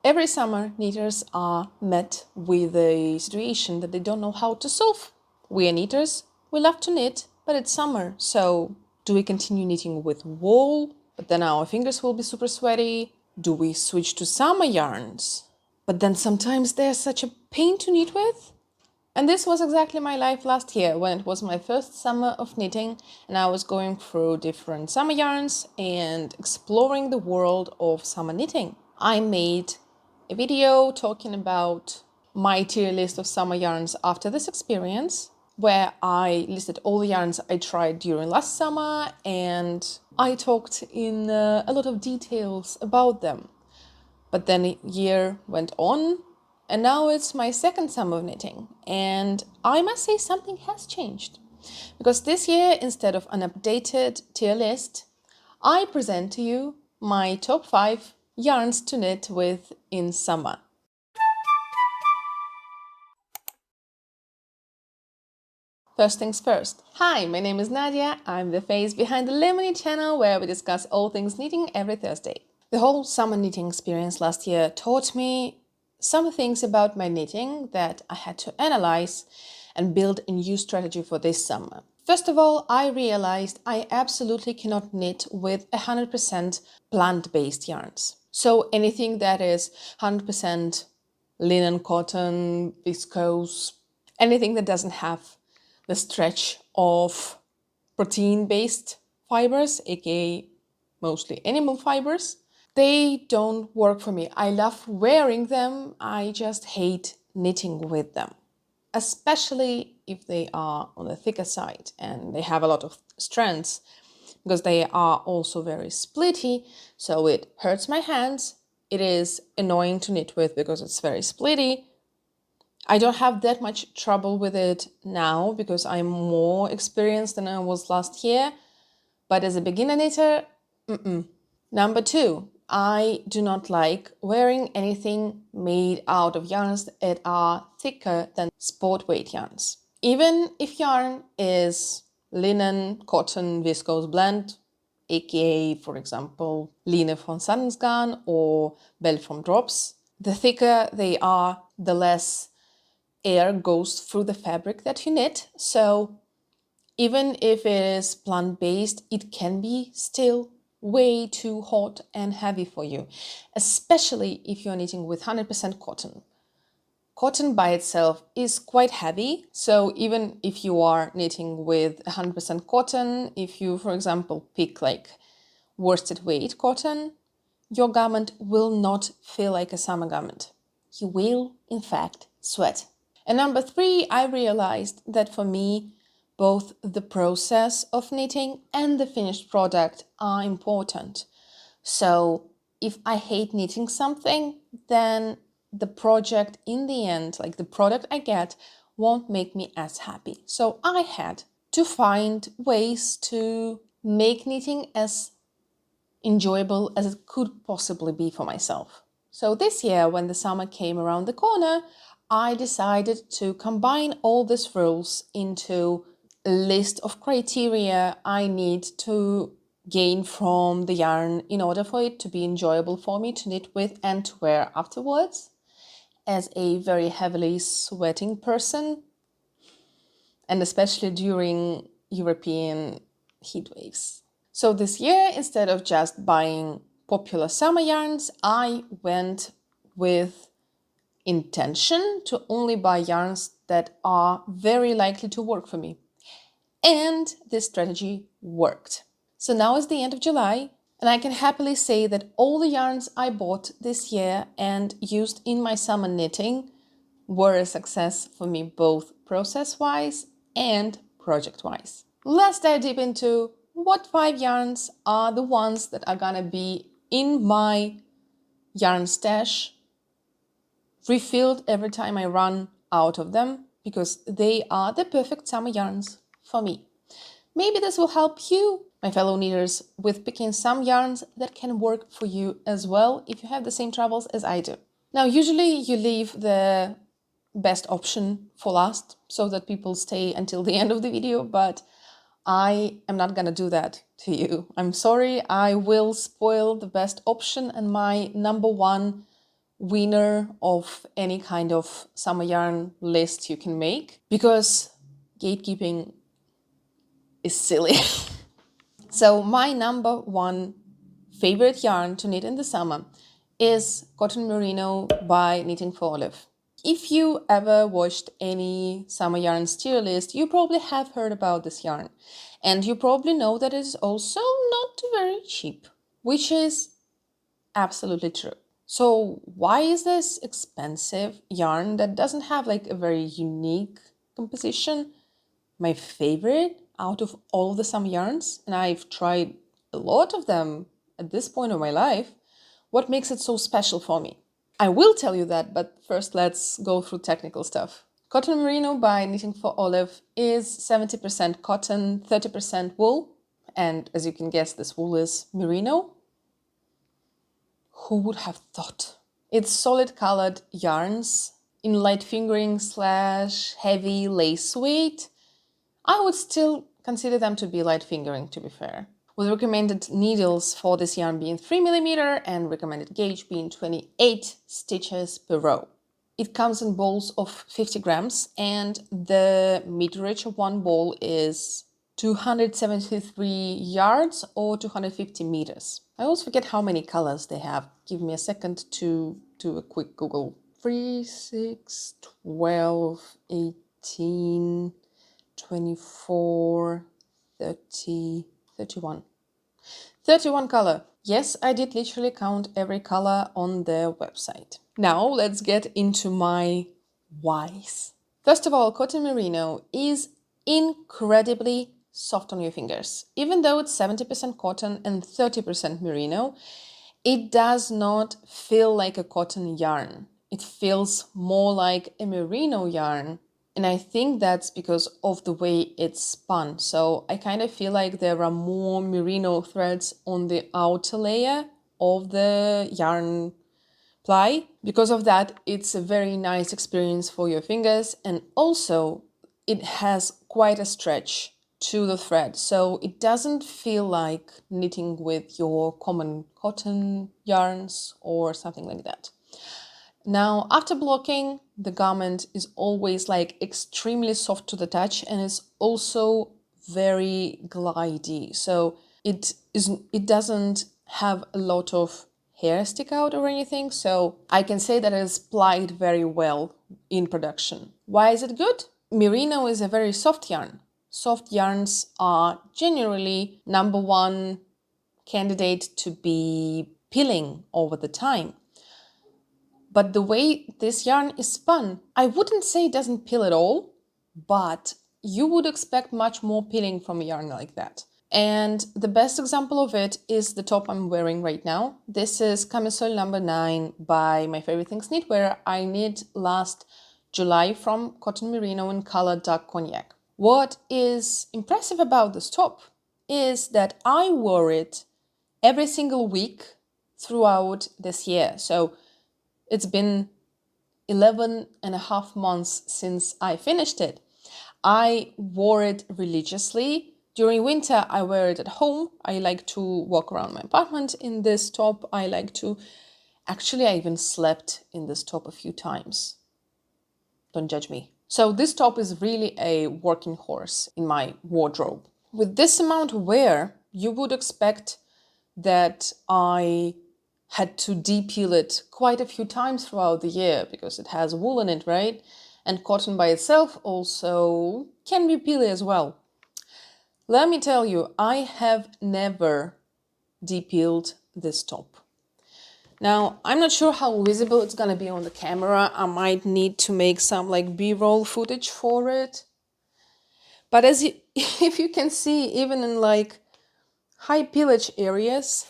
Every summer, knitters are met with a situation that they don't know how to solve. We are knitters, we love to knit, but it's summer, so do we continue knitting with wool, but then our fingers will be super sweaty? Do we switch to summer yarns? But then sometimes they're such a pain to knit with. And this was exactly my life last year when it was my first summer of knitting and I was going through different summer yarns and exploring the world of summer knitting. I made a video talking about my tier list of summer yarns after this experience, where I listed all the yarns I tried during last summer and I talked in a lot of details about them. But then a year went on and now it's my second summer of knitting and I must say something has changed. Because this year, instead of an updated tier list, I present to you my top 5 yarns to knit with in summer. First things first. Hi, my name is Nadya. I'm the face behind the Lemony channel where we discuss all things knitting every Thursday. The whole summer knitting experience last year taught me some things about my knitting that I had to analyze and build a new strategy for this summer. First of all, I realized I absolutely cannot knit with 100% plant-based yarns. So anything that is 100% linen, cotton, viscose, anything that doesn't have the stretch of protein-based fibers, aka mostly animal fibers, they don't work for me. I love wearing them, I just hate knitting with them, especially if they are on the thicker side and they have a lot of strands, because they are also very splitty, so it hurts my hands. It is annoying to knit with because it's very splitty. I don't have that much trouble with it now because I'm more experienced than I was last year, but as a beginner knitter, Number 2, I do not like wearing anything made out of yarns that are thicker than sport weight yarns. Even if yarn is linen, cotton, viscose blend, aka, for example, Line von Sandensgarn or Bell from Drops, the thicker they are, the less air goes through the fabric that you knit. So even if it is plant-based, it can be still way too hot and heavy for you, especially if you're knitting with 100% cotton. Cotton by itself is quite heavy, so even if you are knitting with 100% cotton, if you, for example, pick like worsted weight cotton, your garment will not feel like a summer garment. You will, in fact, sweat. And number 3, I realized that for me, both the process of knitting and the finished product are important. So if I hate knitting something, then the project in the end, like the product I get, won't make me as happy. So I had to find ways to make knitting as enjoyable as it could possibly be for myself. So this year, when the summer came around the corner, I decided to combine all these rules into a list of criteria I need to gain from the yarn in order for it to be enjoyable for me to knit with and to wear afterwards. As a very heavily sweating person, and especially during European heat waves. So this year, instead of just buying popular summer yarns, I went with intention to only buy yarns that are very likely to work for me. And this strategy worked. So now is the end of July, and I can happily say that all the yarns I bought this year and used in my summer knitting were a success for me, both process-wise and project-wise. Let's dive deep into what 5 yarns are the ones that are gonna be in my yarn stash, refilled every time I run out of them, because they are the perfect summer yarns for me. Maybe this will help you, my fellow knitters, with picking some yarns that can work for you as well if you have the same troubles as I do. Now, usually you leave the best option for last so that people stay until the end of the video, but I am not gonna do that to you. I'm sorry, I will spoil the best option, and my number 1 winner of any kind of summer yarn list you can make, because gatekeeping is silly. So my number one favorite yarn to knit in the summer is Cotton Merino by Knitting for Olive. If you ever watched any summer yarns tier list, you probably have heard about this yarn. And you probably know that it is also not very cheap, which is absolutely true. So why is this expensive yarn that doesn't have like a very unique composition my favorite out of all of the summer yarns? And I've tried a lot of them at this point of my life. What makes it so special for me? I will tell you that, but first let's go through technical stuff. Cotton Merino by Knitting for Olive is 70% cotton, 30% wool. And as you can guess, this wool is merino. Who would have thought? It's solid colored yarns in light fingering / heavy lace weight. I would still consider them to be light fingering, to be fair, with recommended needles for this yarn being 3mm and recommended gauge being 28 stitches per row. It comes in balls of 50 grams and the meterage of one ball is 273 yards or 250 meters. I always forget how many colors they have. Give me a second to do a quick Google. 3, 6, 12, 18, 24, 30, 31. 31 color. Yes, I did literally count every color on their website. Now let's get into my whys. First of all, Cotton Merino is incredibly soft on your fingers. Even though it's 70% cotton and 30% merino, it does not feel like a cotton yarn. It feels more like a merino yarn. And I think that's because of the way it's spun. So I kind of feel like there are more merino threads on the outer layer of the yarn ply. Because of that, it's a very nice experience for your fingers. And also, it has quite a stretch to the thread. So it doesn't feel like knitting with your common cotton yarns or something like that. Now, after blocking, the garment is always like extremely soft to the touch and it's also very glidey. So it doesn't have a lot of hair stick out or anything. So I can say that it is plied very well in production. Why is it good? Merino is a very soft yarn. Soft yarns are generally number one candidate to be peeling over the time. But the way this yarn is spun, I wouldn't say it doesn't peel at all, but you would expect much more peeling from a yarn like that. And the best example of it is the top I'm wearing right now. This is camisole number 9 by My Favorite Things Knitwear. I knit last July from Cotton Merino in color dark cognac. What is impressive about this top is that I wore it every single week throughout this year. So it's been 11 and a half months since I finished it. I wore it religiously. During winter, I wear it at home. I like to walk around my apartment in this top. I even slept in this top a few times. Don't judge me. So this top is really a working horse in my wardrobe. With this amount of wear, you would expect that I had to de-peel it quite a few times throughout the year because it has wool in it, right? And cotton by itself also can be peely as well. Let me tell you, I have never de-peeled this top. Now, I'm not sure how visible it's gonna be on the camera. I might need to make some like B-roll footage for it. But if you can see, even in like high peelage areas,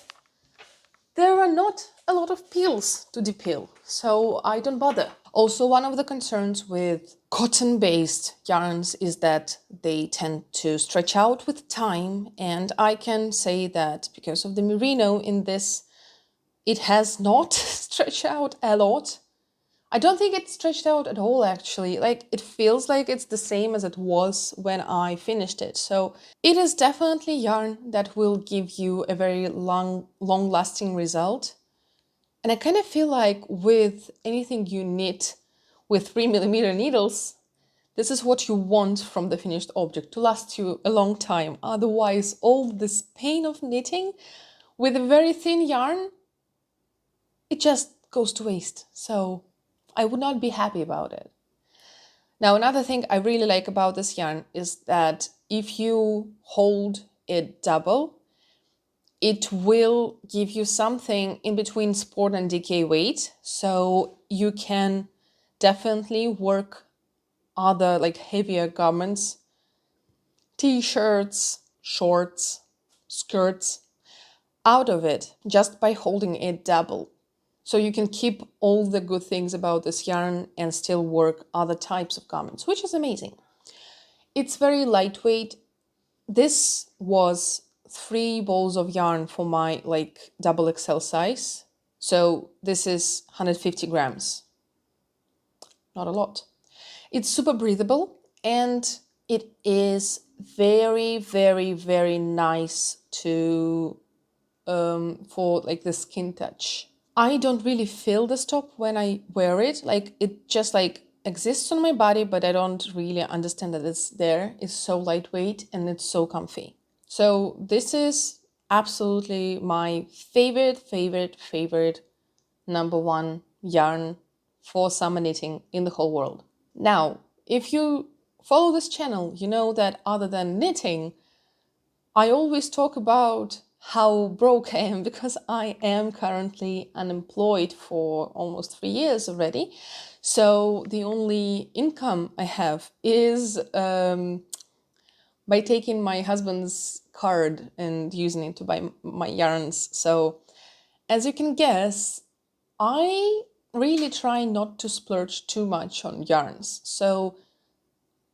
there are not a lot of peels to depeel, so I don't bother. Also, one of the concerns with cotton-based yarns is that they tend to stretch out with time, and I can say that because of the merino in this, it has not stretched out a lot. I don't think it stretched out at all, actually. Like, it feels like it's the same as it was when I finished it. So it is definitely yarn that will give you a very long-lasting result. And I kind of feel like with anything you knit with 3mm needles, this is what you want from the finished object, to last you a long time. Otherwise, all this pain of knitting with a very thin yarn, it just goes to waste. So I would not be happy about it. Now, another thing I really like about this yarn is that if you hold it double, it will give you something in between sport and DK weight. So you can definitely work other like heavier garments, t-shirts, shorts, skirts, out of it just by holding it double. So you can keep all the good things about this yarn and still work other types of garments, which is amazing. It's very lightweight. This was 3 balls of yarn for my like double XL size. So this is 150 grams. Not a lot. It's super breathable and it is very, very, very nice to for like the skin touch. I don't really feel this top when I wear it. Like it just like exists on my body, but I don't really understand that it's there. It's so lightweight and it's so comfy. So this is absolutely my favorite number one yarn for summer knitting in the whole world. Now, if you follow this channel, you know that other than knitting, I always talk about how broke I am because I am currently unemployed for almost 3 years already. So the only income I have is by taking my husband's card and using it to buy my yarns. So as you can guess, I really try not to splurge too much on yarns. So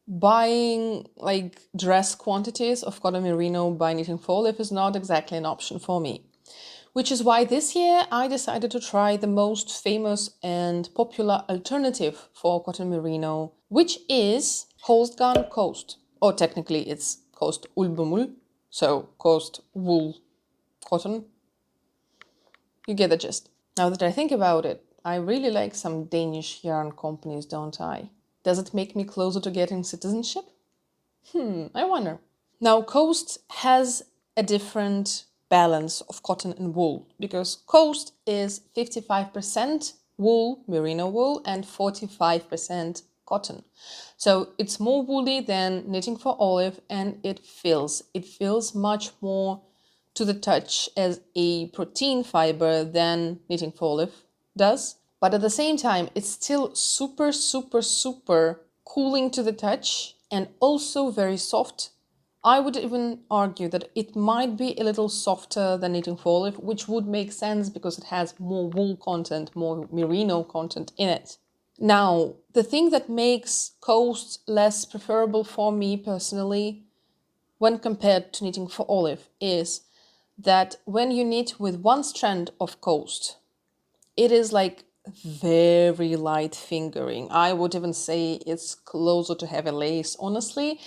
buying like dress quantities of cotton merino by Knitting for Olive is not exactly an option for me. Which is why this year I decided to try the most famous and popular alternative for cotton merino, which is Holstgarn Coast. Or technically it's Coast Ullbomull, so Coast wool cotton. You get the gist. Now that I think about it, I really like some Danish yarn companies, don't I? Does it make me closer to getting citizenship? I wonder. Now, Coast has a different balance of cotton and wool because Coast is 55% wool, merino wool, and 45% cotton. So it's more woolly than Knitting for Olive and it feels much more to the touch as a protein fiber than Knitting for Olive does. But at the same time, it's still super cooling to the touch and also very soft. I would even argue that it might be a little softer than Knitting for Olive, which would make sense because it has more wool content, more merino content in it. Now, the thing that makes Coast less preferable for me personally when compared to Knitting for Olive is that when you knit with one strand of Coast, it is like very light fingering. I would even say it's closer to heavy lace, honestly.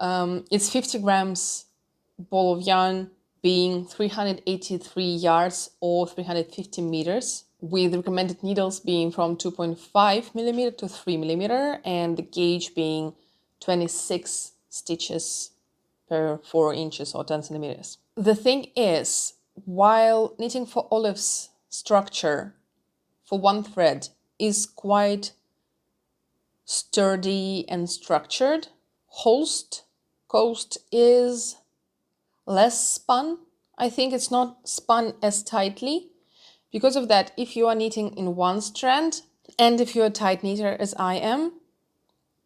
It's 50 grams ball of yarn being 383 yards or 350 meters, with recommended needles being from 2.5 millimeter to 3 millimeter and the gauge being 26 stitches per 4 inches or 10 centimeters. The thing is, while Knitting for Olive's structure for one thread is quite sturdy and structured, Coast is less spun. I think it's not spun as tightly. Because of that, if you are knitting in one strand, and if you're a tight knitter as I am,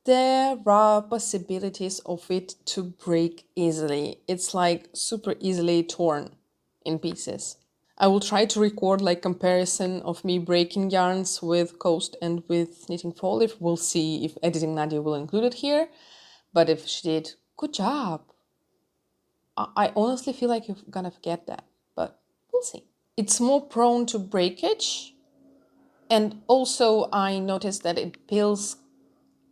there are possibilities of it to break easily. It's like super easily torn in pieces. I will try to record like comparison of me breaking yarns with Coast and with Knitting for Olive. We'll see if editing Nadya will include it here. But if she did, good job. I honestly feel like you're gonna forget that, but we'll see. It's more prone to breakage. And also I noticed that it peels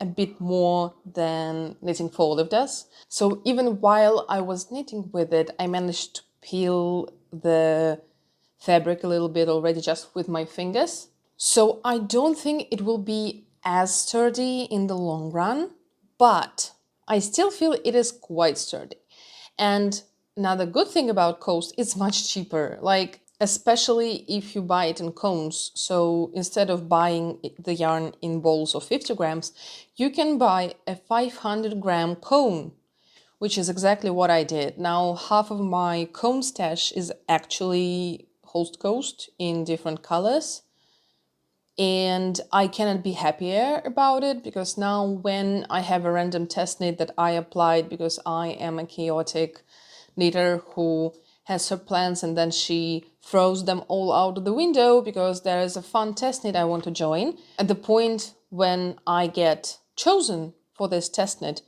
a bit more than Knitting for Olive does. So even while I was knitting with it, I managed to peel the fabric a little bit already just with my fingers. So I don't think it will be as sturdy in the long run, but I still feel it is quite sturdy. And another good thing about Coast, it's much cheaper, like especially if you buy it in cones. So instead of buying the yarn in balls of 50 grams, you can buy a 500-gram cone, which is exactly what I did. Now, half of my cone stash is actually Holst Coast in different colors. And I cannot be happier about it, because now when I have a random test knit that I applied, because I am a chaotic knitter who has her plans and then she throws them all out of the window because there is a fun test knit I want to join. At the point when I get chosen for this test knit,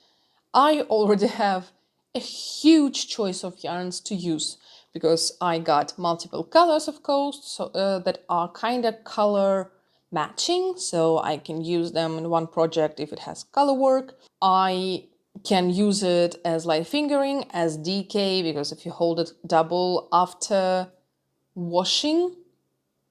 I already have a huge choice of yarns to use, because I got multiple colors of Coast that are kind of color matching, so I can use them in one project if it has color work. I can use it as light fingering, as DK, because if you hold it double after washing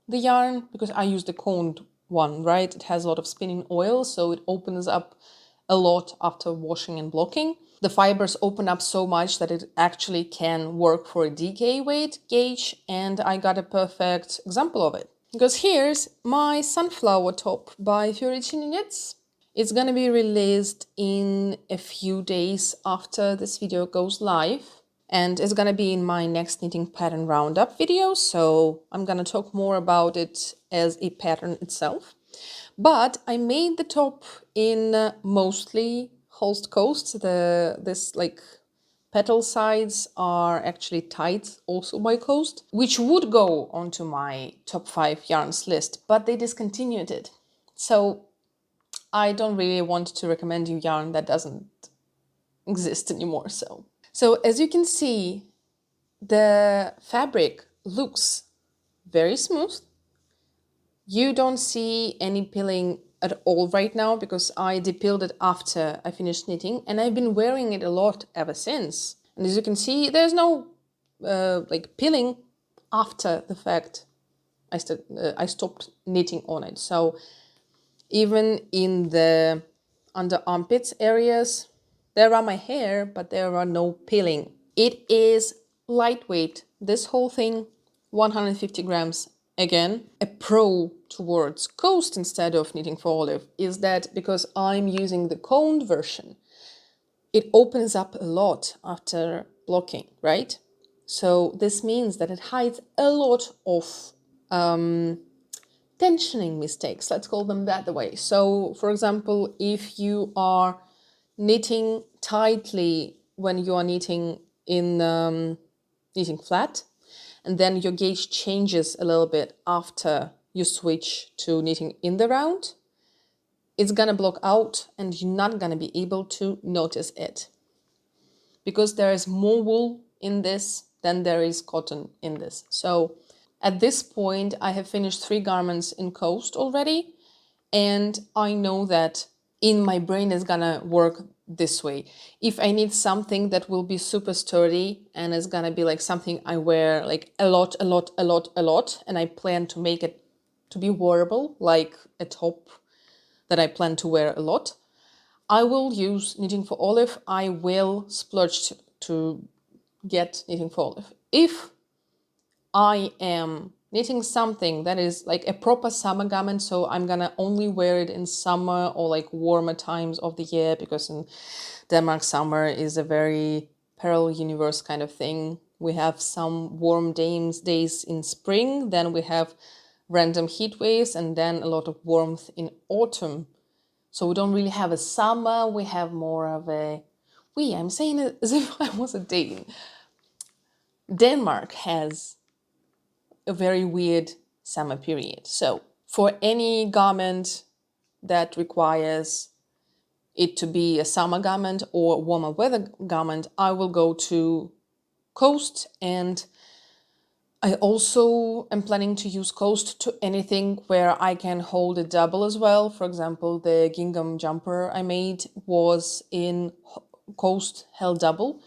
the yarn, because I use the coned one, right? It has a lot of spinning oil, so it opens up a lot after washing and blocking. The fibers open up so much that it actually can work for a DK weight gauge, and I got a perfect example of it. Because here's my sunflower top by Fioricini Knits. It's gonna be released in a few days after this video goes live, and it's gonna be in my next knitting pattern roundup video, so I'm gonna talk more about it as a pattern itself. But I made the top in mostly Holst Coast. This like petal sides are actually tied also by Coast, which would go onto my top 5 yarns list, but they discontinued it. So I don't really want to recommend you yarn that doesn't exist anymore. So as you can see, the fabric looks very smooth. You don't see any pilling at all right now because I depilled it after I finished knitting, and I've been wearing it a lot ever since. And as you can see, there's no like pilling after the fact I stopped knitting on it. So even in the under armpits areas, there are my hair, but there are no pilling. It is lightweight. This whole thing, 150 grams. Again, a pro towards Coast instead of knitting for Olive is that because I'm using the coned version, it opens up a lot after blocking, right? So this means that it hides a lot of tensioning mistakes, let's call them that way. So for example, if you are knitting tightly when you are knitting in knitting flat, and then your gauge changes a little bit after you switch to knitting in the round, it's gonna block out and you're not gonna be able to notice it, because there is more wool in this than there is cotton in this. So at this point, I have finished 3 garments in Coast already, and I know that in my brain is gonna work this way. If I need something that will be super sturdy and is gonna be like something I wear like a lot, and I plan to make it to be wearable, like a top that I plan to wear a lot, I will use Knitting for Olive. I will splurge to get Knitting for Olive. If I am knitting something that is like a proper summer garment, so I'm gonna only wear it in summer or like warmer times of the year, because in Denmark summer is a very parallel universe kind of thing. We have some warm days in spring, then we have random heat waves, and then a lot of warmth in autumn. So we don't really have a summer, we have more of a... I'm saying it as if I was a Dane. Denmark has a very weird summer period. So for any garment that requires it to be a summer garment or warmer weather garment, I will go to Coast. And I also am planning to use Coast to anything where I can hold it double as well. For example, the gingham jumper I made was in Coast held double,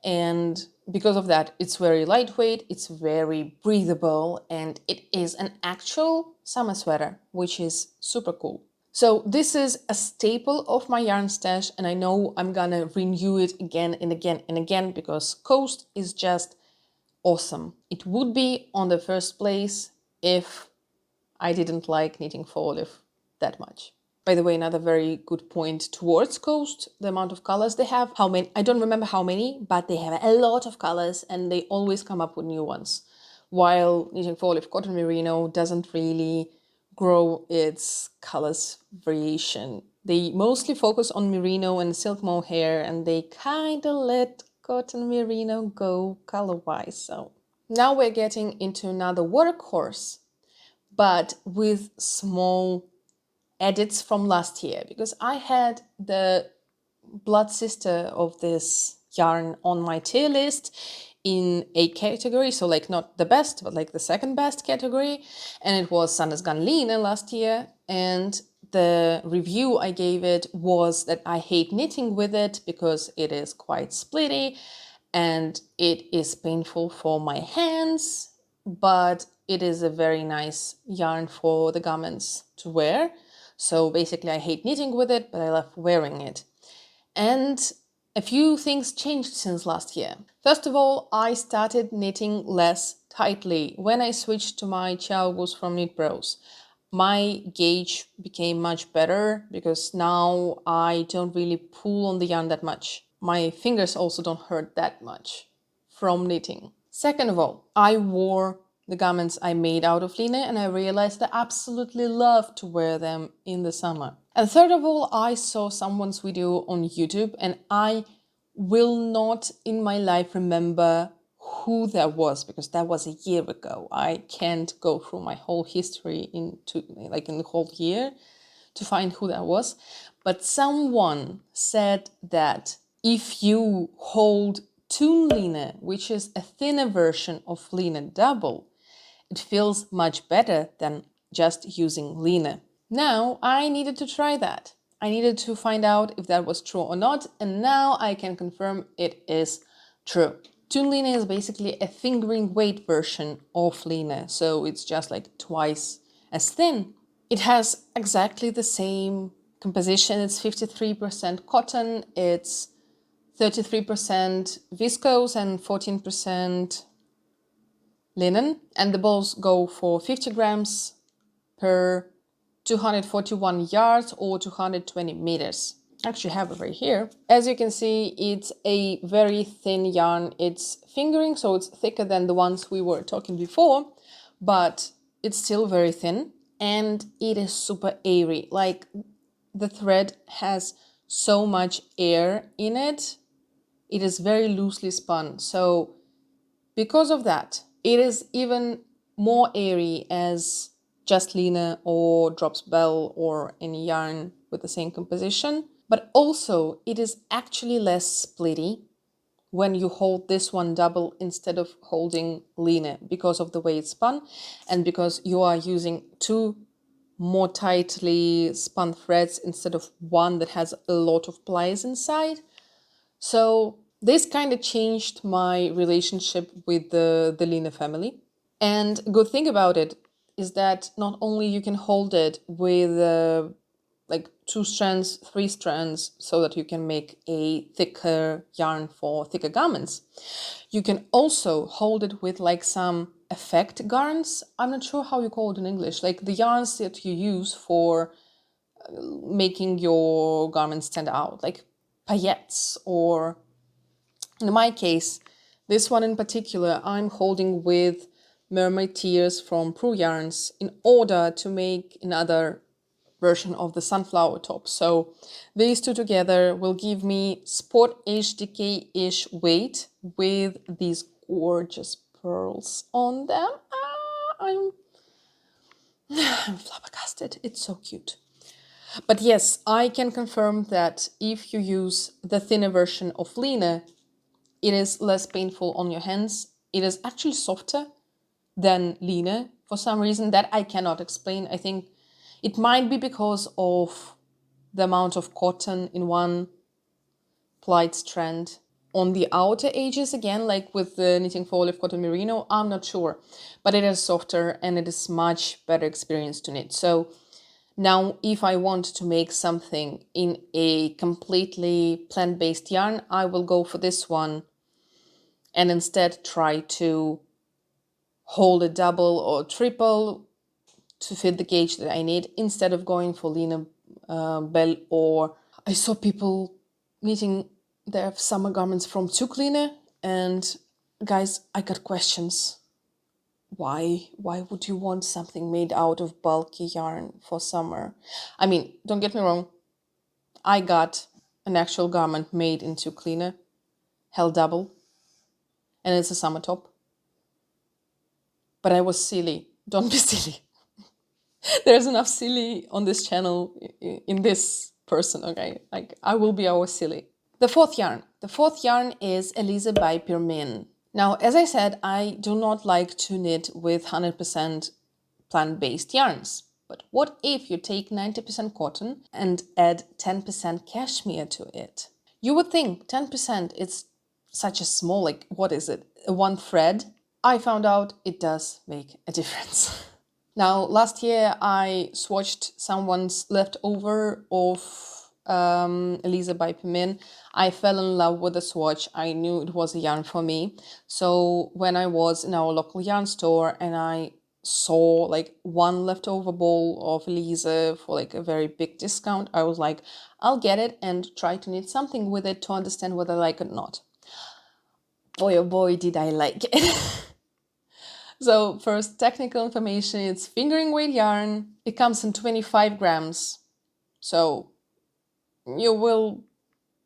and because of that, it's very lightweight, it's very breathable, and it is an actual summer sweater, which is super cool. So this is a staple of my yarn stash, and I know I'm gonna renew it again and again and again because Coast is just awesome. It would be on the first place if I didn't like knitting for Olive that much. By the way, another very good point towards Coast, the amount of colors they have. How many? I don't remember how many, but they have a lot of colors and they always come up with new ones. While knitting for Olive Cotton Merino doesn't really grow its colors variation. They mostly focus on merino and silk mohair, and they kind of let cotton merino go color-wise. So now we're getting into another workhorse, but with small edits from last year, because I had the blood sister of this yarn on my tier list in a category, so like not the best, but like the second best category, and it was Sanders Gun Line last year. And the review I gave it was that I hate knitting with it because it is quite splitty and it is painful for my hands, but it is a very nice yarn for the garments to wear. So basically I hate knitting with it, but I love wearing it. And a few things changed since last year. First of all, I started knitting less tightly when I switched to my Chiaogos from Knit Bros. My gauge became much better because now I don't really pull on the yarn that much. My fingers also don't hurt that much from knitting. Second of all, I wore the garments I made out of line and I realized I absolutely love to wear them in the summer. And third of all, I saw someone's video on YouTube and I will not in my life remember who that was because that was a year ago. I can't go through my whole history in the whole year to find who that was. But someone said that if you hold Toon Line, which is a thinner version of Line Double, it feels much better than just using Line. Now, I needed to try that. I needed to find out if that was true or not, and now I can confirm it is true. Toon Line is basically a fingering weight version of Line, so it's just like twice as thin. It has exactly the same composition. It's 53% cotton, it's 33% viscose and 14% linen, and the balls go for 50 grams per 241 yards or 220 meters. I actually have it right here. As you can see, it's a very thin yarn. It's fingering, so it's thicker than the ones we were talking before, but it's still very thin and it is super airy. Like the thread has so much air in it. It is very loosely spun. So because of that, it is even more airy as just Line or Drops Bell or any yarn with the same composition. But also it is actually less splitty when you hold this one double instead of holding Line because of the way it's spun and because you are using two more tightly spun threads instead of one that has a lot of plies inside. So this kind of changed my relationship with the Line family. And good thing about it is that not only you can hold it with like 2 strands, 3 strands, so that you can make a thicker yarn for thicker garments. You can also hold it with like some effect garns. I'm not sure how you call it in English, like the yarns that you use for making your garments stand out, like paillettes, or in my case, this one in particular, I'm holding with Mermaid Tears from Prue Yarns in order to make another version of the sunflower top. So these two together will give me sport HDK-ish weight with these gorgeous pearls on them. I'm flabbergasted. It's so cute. But yes, I can confirm that if you use the thinner version of Line, it is less painful on your hands. It is actually softer than Line for some reason that I cannot explain. I think it might be because of the amount of cotton in one plied strand, on the outer edges again, like with the knitting for olive cotton merino, I'm not sure, but it is softer and it is much better experience to knit. So now if I want to make something in a completely plant-based yarn, I will go for this one and instead try to hold a double or triple to fit the gauge that I need, instead of going for Lina Bell. Or I saw people knitting their summer garments from Zuckline, and guys, I got questions. Why would you want something made out of bulky yarn for summer? I mean, don't get me wrong, I got an actual garment made in Zuckline, held double, and it's a summer top. But I was silly. Don't be silly. There's enough silly on this channel in this person, okay? Like, I will be our silly. The fourth yarn. The fourth yarn is Elise by Pirmin. Now, as I said, I do not like to knit with 100% plant-based yarns. But what if you take 90% cotton and add 10% cashmere to it? You would think 10% is such a small, like, what is it? One thread? I found out it does make a difference. Now, last year I swatched someone's leftover of Elisa by Pimin. I fell in love with the swatch. I knew it was a yarn for me. So when I was in our local yarn store and I saw like one leftover bowl of Elisa for like a very big discount, I was like, I'll get it and try to knit something with it to understand whether I like it or not. Boy, oh boy, did I like it. So first, technical information, it's fingering weight yarn. It comes in 25 grams. So you will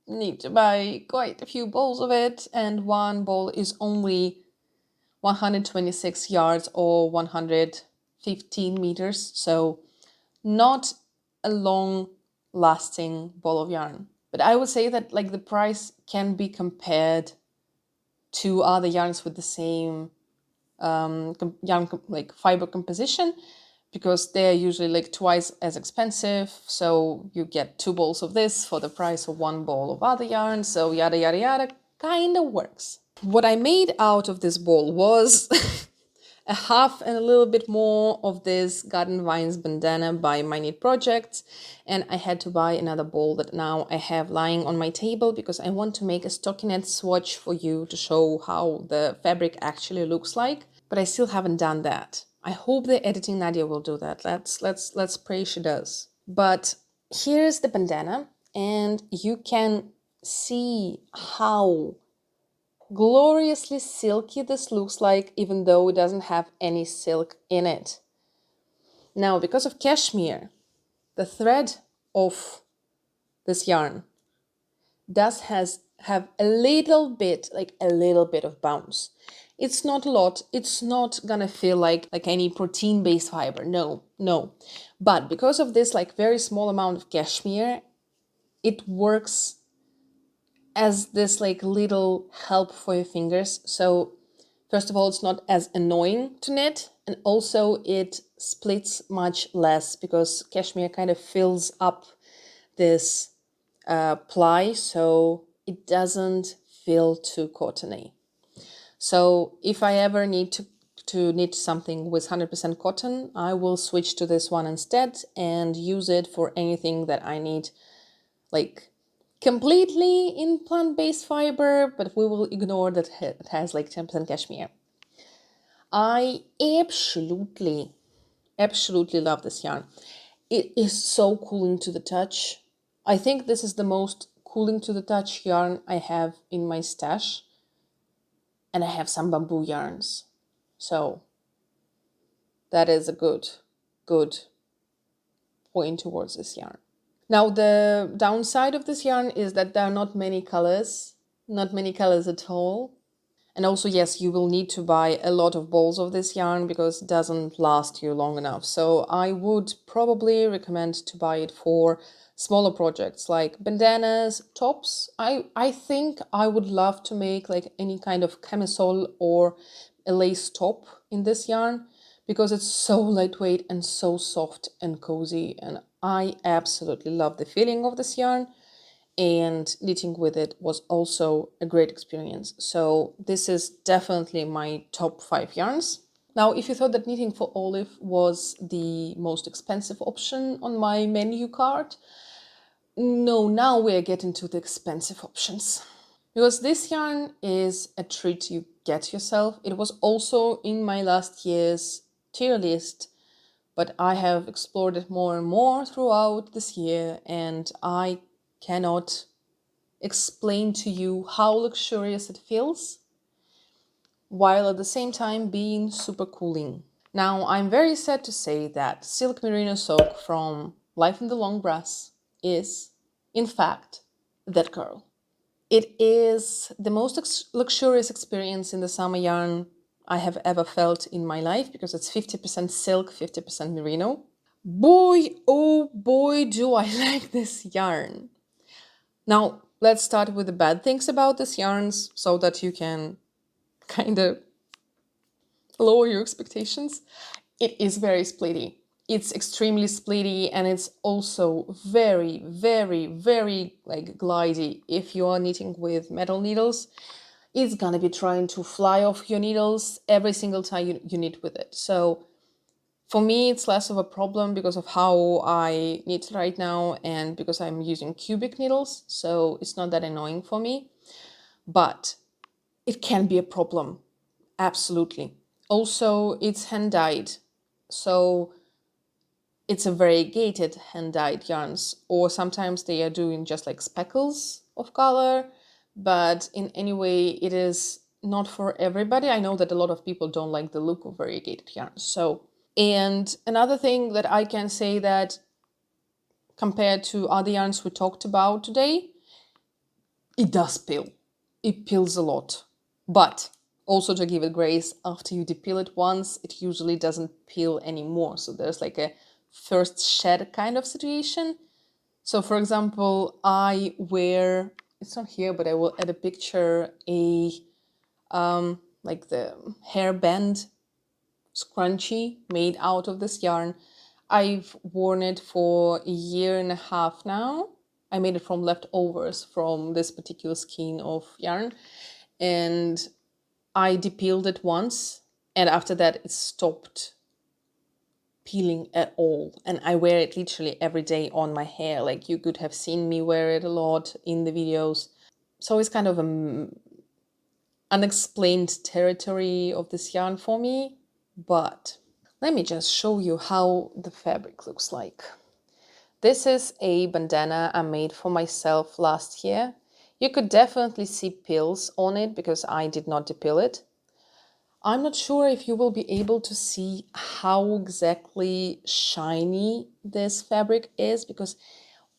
need to buy quite a few bowls of it, and one bowl is only 126 yards or 115 meters. So not a long lasting ball of yarn. But I would say that like the price can be compared to other yarns with the same yarn like fiber composition, because they're usually like twice as expensive. So you get 2 bowls of this for the price of 1 bowl of other yarn. So yada yada yada, kind of works. What I made out of this bowl was a half and a little bit more of this Garden Vines bandana by My Knit Projects, and I had to buy another bowl that now I have lying on my table because I want to make a stockinette swatch for you to show how the fabric actually looks like, but I still haven't done that. I hope the editing Nadya will do that. Let's pray she does. But here's the bandana, and you can see how gloriously silky this looks like, even though it doesn't have any silk in it. Now, because of cashmere, the thread of this yarn does have a little bit of bounce. It's not a lot. It's not gonna feel like any protein-based fiber. No. But because of this like very small amount of cashmere, it works as this like little help for your fingers. So first of all, it's not as annoying to knit, and also it splits much less because cashmere kind of fills up this ply, so it doesn't feel too cottony. So if I ever need to knit something with 100% cotton, I will switch to this one instead and use it for anything that I need like completely in plant-based fiber, but we will ignore that it has like 10% cashmere. I absolutely love this yarn. It is so cooling to the touch. I think this is the most cooling to the touch yarn I have in my stash. And I have some bamboo yarns. So that is a good point towards this yarn. Now, the downside of this yarn is that there are not many colors at all. And also, yes, you will need to buy a lot of balls of this yarn because it doesn't last you long enough. So I would probably recommend to buy it for smaller projects like bandanas, tops. I think I would love to make like any kind of camisole or a lace top in this yarn because it's so lightweight and so soft and cozy, and I absolutely love the feeling of this yarn. and knitting with it was also a great experience. So this is definitely my top 5 yarns. Now, if you thought that knitting for Olive was the most expensive option on my menu card, no, now we are getting to the expensive options. Because this yarn is a treat you get yourself. It was also in my last year's tier list, but I have explored it more and more throughout this year, and I cannot explain to you how luxurious it feels, while at the same time being super cooling. Now, I'm very sad to say that Silk Merino Soak from Life in the Long Grass is, in fact, that girl. It is the most luxurious experience in the summer yarn I have ever felt in my life, because it's 50% silk, 50% merino. Boy, oh boy, do I like this yarn. Now, let's start with the bad things about this yarns so that you can kind of lower your expectations. It is very splitty. It's extremely splitty, and it's also very, very, very like glidey. If you are knitting with metal needles, it's gonna be trying to fly off your needles every single time you knit with it. So for me, it's less of a problem because of how I knit right now and because I'm using cubic needles. So it's not that annoying for me, but it can be a problem. Absolutely. Also, it's hand dyed. So it's a variegated hand dyed yarns, or sometimes they are doing just like speckles of color, but in any way, it is not for everybody. I know that a lot of people don't like the look of variegated yarns. So, and another thing that I can say, that compared to other yarns we talked about today, it does peel. It peels a lot. But also, to give it grace, after you depeel it once, it usually doesn't peel anymore. So there's like a first shed kind of situation. So for example, I wear, it's not here, but I will add a picture, a like the hairband scrunchie made out of this yarn. I've worn it for a year and a half now. I made it from leftovers from this particular skein of yarn, and I depeeled it once, and after that it stopped peeling at all. And I wear it literally every day on my hair. Like, you could have seen me wear it a lot in the videos. So it's kind of an unexplained territory of this yarn for me, but let me just show you how the fabric looks like. This is a bandana I made for myself last year. You could definitely see peels on it because I did not depeel it. I'm not sure if you will be able to see how exactly shiny this fabric is, because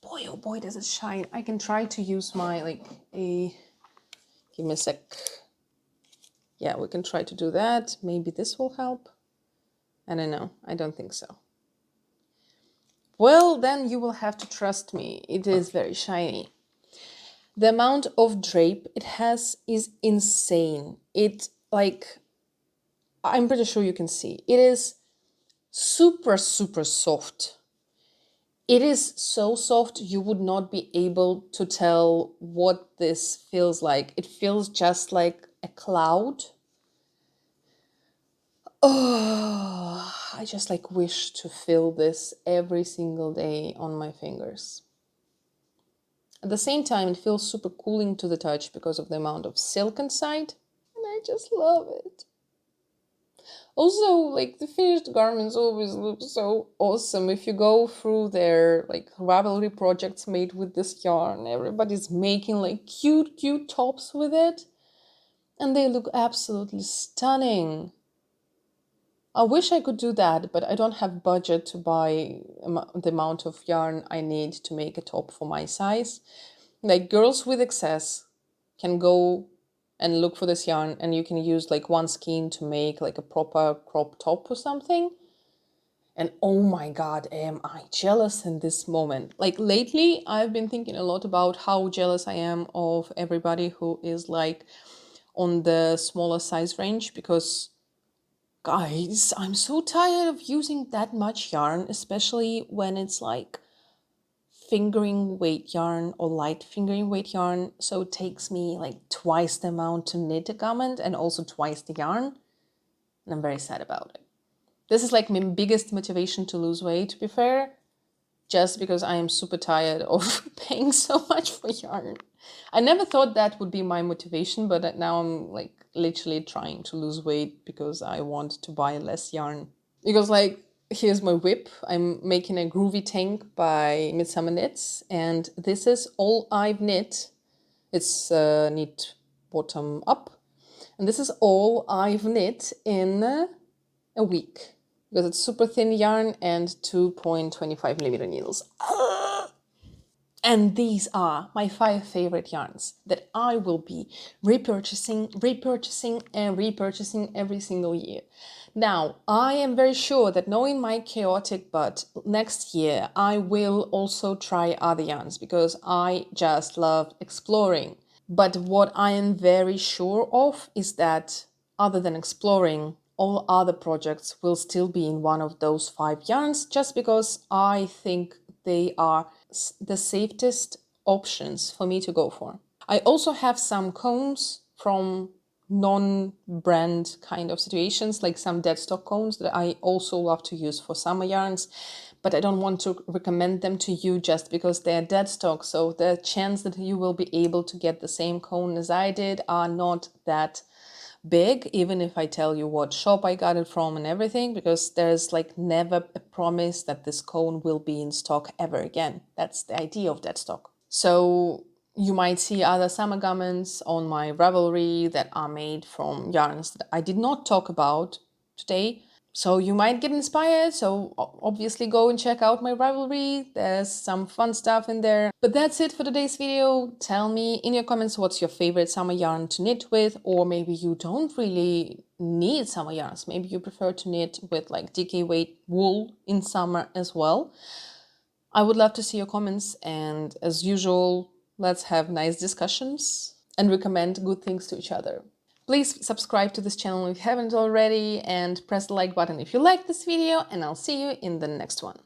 boy, oh boy, does it shine. I can try to use my, give me a sec. Yeah, we can try to do that. Maybe this will help. I don't know. I don't think so. Well, then you will have to trust me. It is very shiny. The amount of drape it has is insane. I'm pretty sure you can see. It is super, super soft. It is so soft you would not be able to tell what this feels like. It feels just like a cloud. Oh, I just wish to feel this every single day on my fingers. At the same time, it feels super cooling to the touch because of the amount of silk inside, and I just love it. Also, the finished garments always look so awesome. If you go through their Ravelry projects made with this yarn, everybody's making cute tops with it, and they look absolutely stunning. I wish I could do that, but I don't have budget to buy the amount of yarn I need to make a top for my size. Girls with excess can go and look for this yarn, and you can use one skein to make a proper crop top or something. And oh my god, am I jealous in this moment. Lately, I've been thinking a lot about how jealous I am of everybody who is on the smaller size range, because guys, I'm so tired of using that much yarn, especially when it's fingering weight yarn or light fingering weight yarn, so it takes me like twice the amount to knit a garment and also twice the yarn, and I'm very sad about it. This is like my biggest motivation to lose weight, to be fair, just because I am super tired of paying so much for yarn. I never thought that would be my motivation, but now I'm like literally trying to lose weight because I want to buy less yarn. Because like, here's my whip. I'm making a groovy tank by Midsummer Knits, and this is all I've knit. It's knit bottom up, and this is all I've knit in a week because it's super thin yarn and 2.25 millimeter needles. And these are my 5 favorite yarns that I will be repurchasing and repurchasing every single year. Now, I am very sure that knowing my chaotic butt, next year I will also try other yarns because I just love exploring. But what I am very sure of is that other than exploring, all other projects will still be in one of those 5 yarns just because I think they are the safest options for me to go for. I also have some cones from non-brand kind of situations, like some dead stock cones that I also love to use for summer yarns, but I don't want to recommend them to you just because they're dead stock. So the chance that you will be able to get the same cone as I did are not that big, even if I tell you what shop I got it from and everything, because there's like never a promise that this cone will be in stock ever again. That's the idea of dead stock. So you might see other summer garments on my Ravelry that are made from yarns that I did not talk about today. So you might get inspired, so obviously go and check out my Ravelry. There's some fun stuff in there. But that's it for today's video. Tell me in your comments what's your favorite summer yarn to knit with, or maybe you don't really need summer yarns. Maybe you prefer to knit with like DK weight wool in summer as well. I would love to see your comments, and as usual, let's have nice discussions and recommend good things to each other. Please subscribe to this channel if you haven't already and press the like button if you like this video, and I'll see you in the next one.